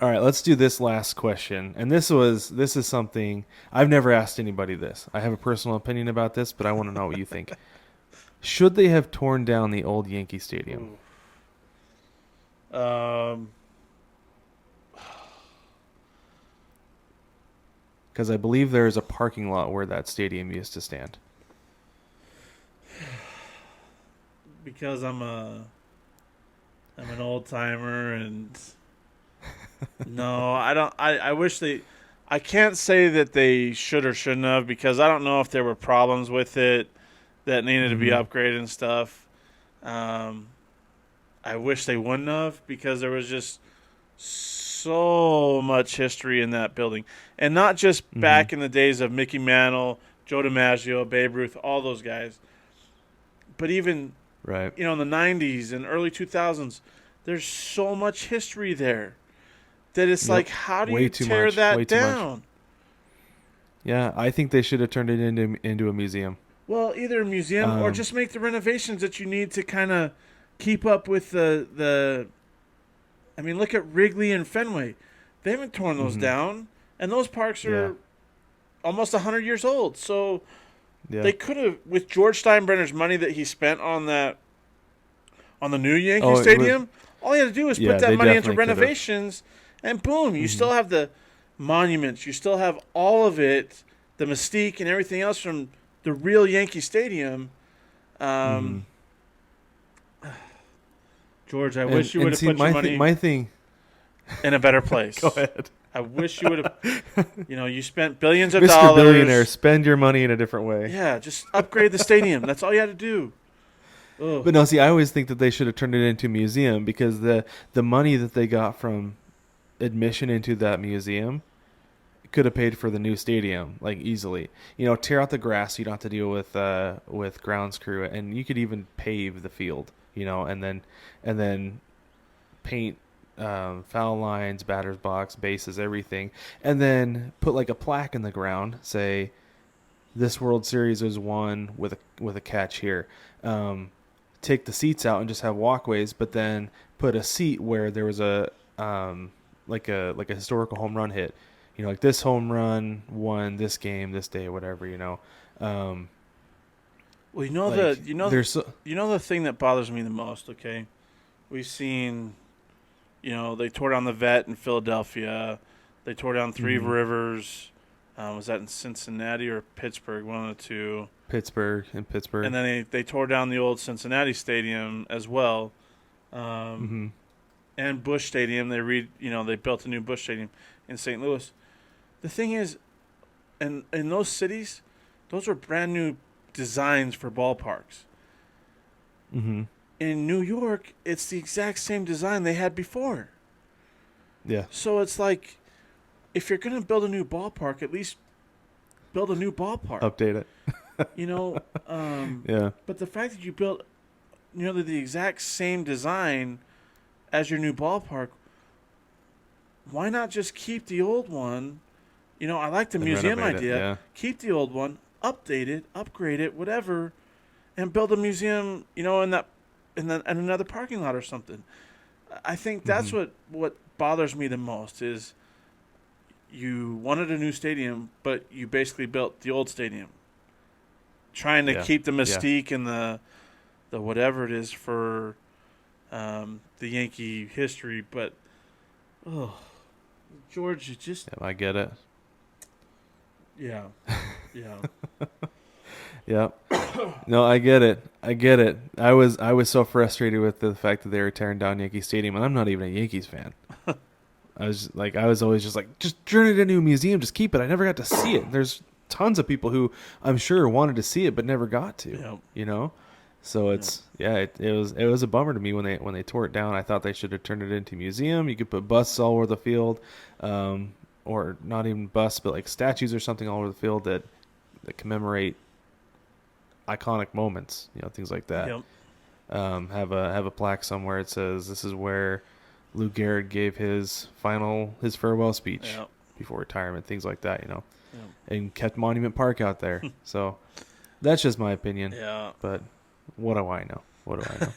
All right, let's do this last question. And this is something I've never asked anybody this. I have a personal opinion about this, but I want to know what you think. Should they have torn down the old Yankee Stadium? Ooh. Um, Because I believe there is a parking lot where that stadium used to stand. because I'm an old timer, and no, I don't. I wish they. I can't say that they should or shouldn't have, because I don't know if there were problems with it that needed to be Mm-hmm. upgraded and stuff. Um, I wish they wouldn't have, because there was just so much history in that building, and not just Mm-hmm. back in the days of Mickey Mantle, Joe DiMaggio, Babe Ruth, all those guys, but even Right. in the '90s and early 2000s. There's so much history there that it's Yep. like, how do Way you too tear much. Way that too much. down? Yeah, I think they should have turned it into a museum. Well, either a museum or Um, just make the renovations that you need to kind of keep up with the. I mean, look at Wrigley and Fenway. They haven't torn those hmm down, and those parks Yeah. are almost 100 years old. So Yeah. they could have, with George Steinbrenner's money that he spent on the new Yankee Oh, it was. Stadium, all you had to do was put Yeah, that they money into definitely could have. renovations, and boom, you hmm still have the monuments, you still have all of it, the mystique and everything else from the real Yankee Stadium. hmm Um, George, I And wish you would have see put your money my thing. in a better Go place. ahead, I wish you would have. You spent billions of Mr. Billionaire. dollars. Spend your money in a different way. Yeah, just upgrade the stadium. That's all you had to do. Ugh. But no, see, I always think that they should have turned it into a museum because the money that they got from admission into that museum could have paid for the new stadium like easily. Tear out the grass, so you don't have to deal with grounds crew, and you could even pave the field. And then paint foul lines, batter's box, bases, everything, and then put like a plaque in the ground, say this World Series was won with a catch here. Take the seats out and just have walkways, but then put a seat where there was a like a historical home run hit. Like this home run won this game this day or whatever. Um, Well, like there's so, the thing that bothers me the most. Okay, we've seen, they tore down the vet in Philadelphia. They tore down Three mhm, Rivers. Was that in Cincinnati or Pittsburgh? One of the two. Pittsburgh and And Pittsburgh. then they tore down the old Cincinnati Stadium as well, um, hmm and Bush Stadium. They built a new Bush Stadium in St. Louis. The thing is, in those cities, those are brand new designs for ballparks. hmm In New York, it's the exact same design they had before. Yeah. So it's like, if you're going to build a new ballpark, at least build a new ballpark. Update it. You know, Yeah. but the fact that you built nearly the exact same design as your new ballpark, why not just keep the old one? I like the And museum renovate it. idea. Yeah. Keep the old one, update it, upgrade it, whatever, and build a museum. In another parking lot or something. I think that's hmm what bothers me the most is you wanted a new stadium, but you basically built the old stadium, trying to Yeah. keep the Yeah. mystique and the whatever it is for the Yankee history. But oh, George, you just Yeah. I get it. yeah, yeah. Yeah. No, I get it. I get it. I was so frustrated with the fact that they were tearing down Yankee Stadium, and I'm not even a Yankees fan. I was always just like, just turn it into a museum, just keep it. I never got to see it. There's tons of people who I'm sure wanted to see it but never got to. Yeah, You know, so yeah. it was a bummer to me when they tore it down. I thought they should have turned it into a museum. You could put busts all over the field, or not even busts, but like statues or something all over the field that commemorate iconic moments, things like that. Yep. Have a plaque somewhere. It says this is where Lou Gehrig gave his farewell speech Yep. before retirement, things like that, Yep. and kept Monument Park out there. So that's just my opinion. Yeah. But what do I know? What do I know?